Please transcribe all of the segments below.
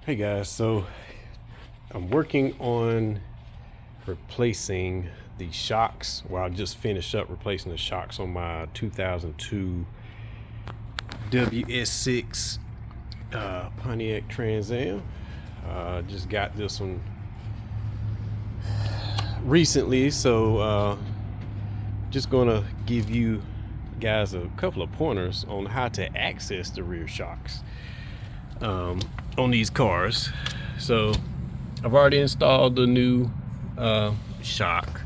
Hey guys, so I'm working on replacing the shocks. Well, I just finished up replacing the shocks on my 2002 WS6 Pontiac Trans Am. Just got this one recently, so just gonna give you guys a couple of pointers on how to access the rear shocks on these cars. So I've already installed the new shock.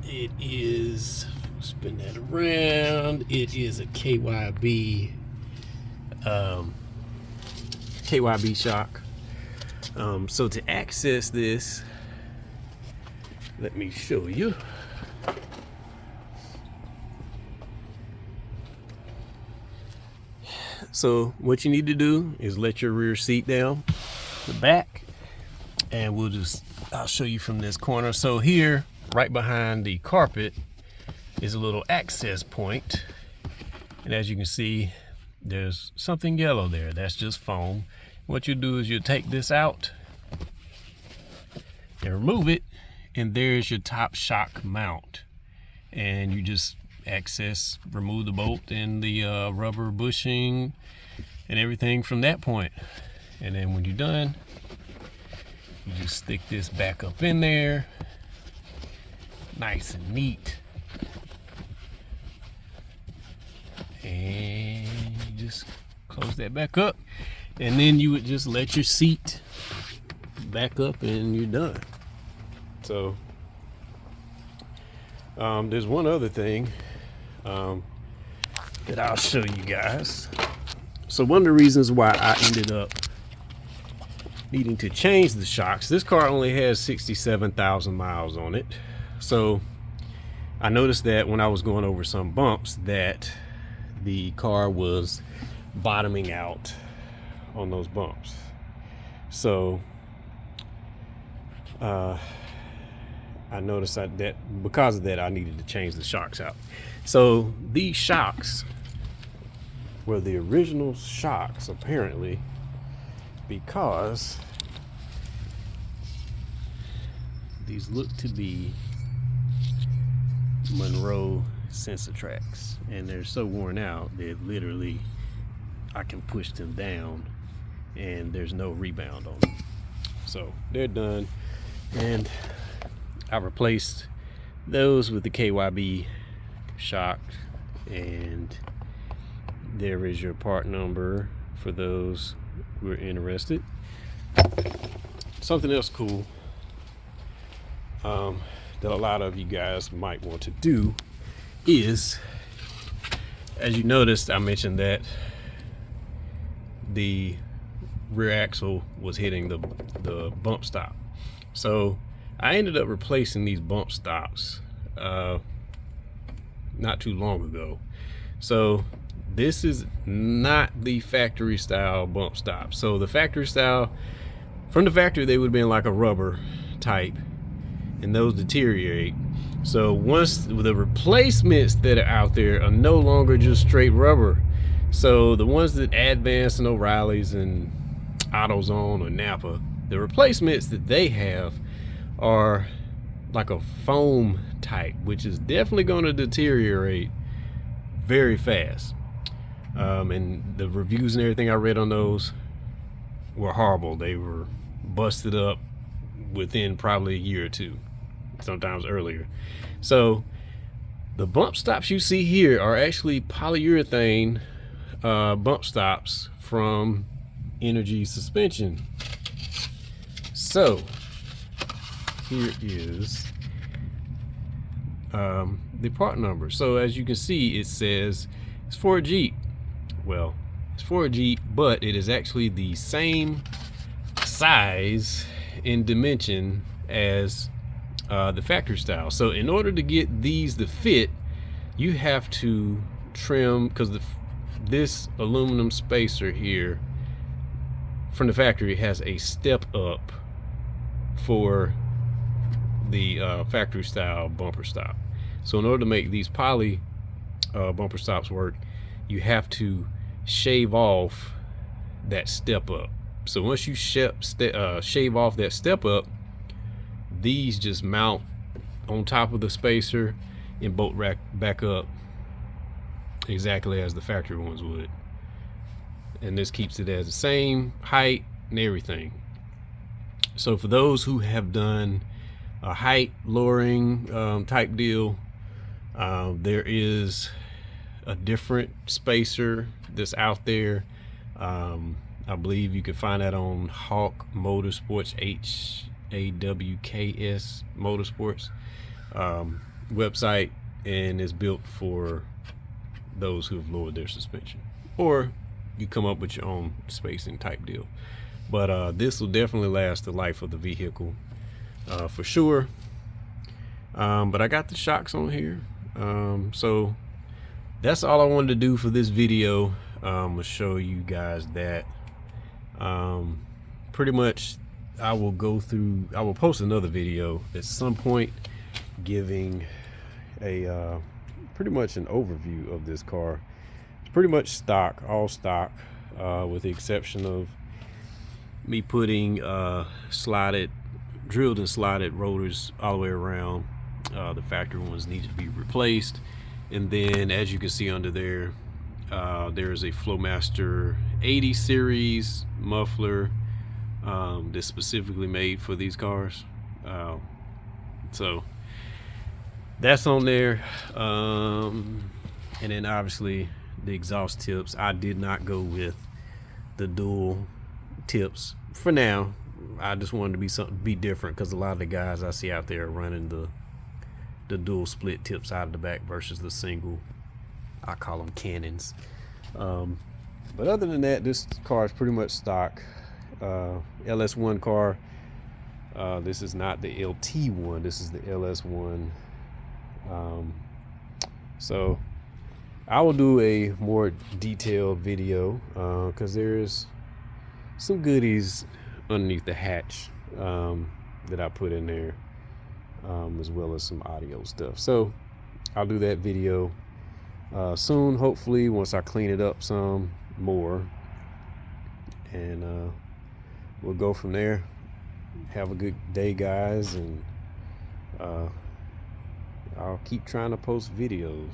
It is, spin that around, it is a KYB shock. So to access this, let me show you. So what you need to do is let your rear seat down the back, and I'll show you from this corner. So here, right behind the carpet, is a little access point, and as you can see, there's something yellow there. That's just foam. What you do is you take this out and remove it, and there's your top shock mount, and you just remove the bolt and the rubber bushing and everything from that point. And then when you're done, you just stick this back up in there, nice and neat, and you just close that back up, and then you would just let your seat back up and you're done. So there's one other thing that I'll show you guys. So one of the reasons why I ended up needing to change the shocks, this car only has 67,000 miles on it. So I noticed that when I was going over some bumps that the car was bottoming out on those bumps. So I noticed that because of that, I needed to change the shocks out. So these shocks were the original shocks, apparently, because these look to be Monroe sensor tracks, and they're so worn out that literally I can push them down and there's no rebound on them. So they're done, and I replaced those with the KYB shock, and there is your part number for those who are interested. Something else cool that a lot of you guys might want to do is, as you noticed, I mentioned that the rear axle was hitting the bump stop. So I ended up replacing these bump stops not too long ago. So this is not the factory style bump stop. So the factory style, from the factory, they would have been like a rubber type, and those deteriorate. So once the replacements that are out there are no longer just straight rubber. So the ones that Advance and O'Reilly's and AutoZone or Napa, the replacements that they have are like a foam type, which is definitely going to deteriorate very fast. And the reviews and everything I read on those were horrible. They were busted up within probably a year or two, sometimes earlier. So the bump stops you see here are actually polyurethane bump stops from Energy Suspension. So here is the part number. So as you can see, it says it's for a Jeep. Well, it's for a Jeep, but it is actually the same size in dimension as the factory style. So in order to get these to fit, you have to trim, because this aluminum spacer here from the factory has a step up for the factory style bumper stop. So in order to make these poly bumper stops work, you have to shave off that step up. So once you shave off that step up, these just mount on top of the spacer and bolt rack back up exactly as the factory ones would. And this keeps it as the same height and everything. So for those who have done a height lowering type deal, there is a different spacer that's out there. I believe you can find that on Hawk Motorsports, HAWKS Motorsports website, and it's built for those who have lowered their suspension, or you come up with your own spacing type deal. But this will definitely last the life of the vehicle for sure. But I got the shocks on here, so that's all I wanted to do for this video. I'll show you guys that. Pretty much I will post another video at some point giving a pretty much an overview of this car. It's pretty much stock, all stock, with the exception of me putting drilled and slotted rotors all the way around. The factory ones need to be replaced, and then as you can see under there, there is a Flowmaster 80 series muffler that's specifically made for these cars. So that's on there. And then obviously the exhaust tips, I did not go with the dual tips for now. I just wanted to be different, because a lot of the guys I see out there are running the dual split tips out of the back versus the single. I call them cannons. But other than that, this car is pretty much stock. LS1 car. This is not the LT one, this is the LS1. So I will do a more detailed video, because there's some goodies underneath the hatch that I put in there, as well as some audio stuff. So I'll do that video soon, hopefully, once I clean it up some more, and we'll go from there. Have a good day, guys, and I'll keep trying to post videos.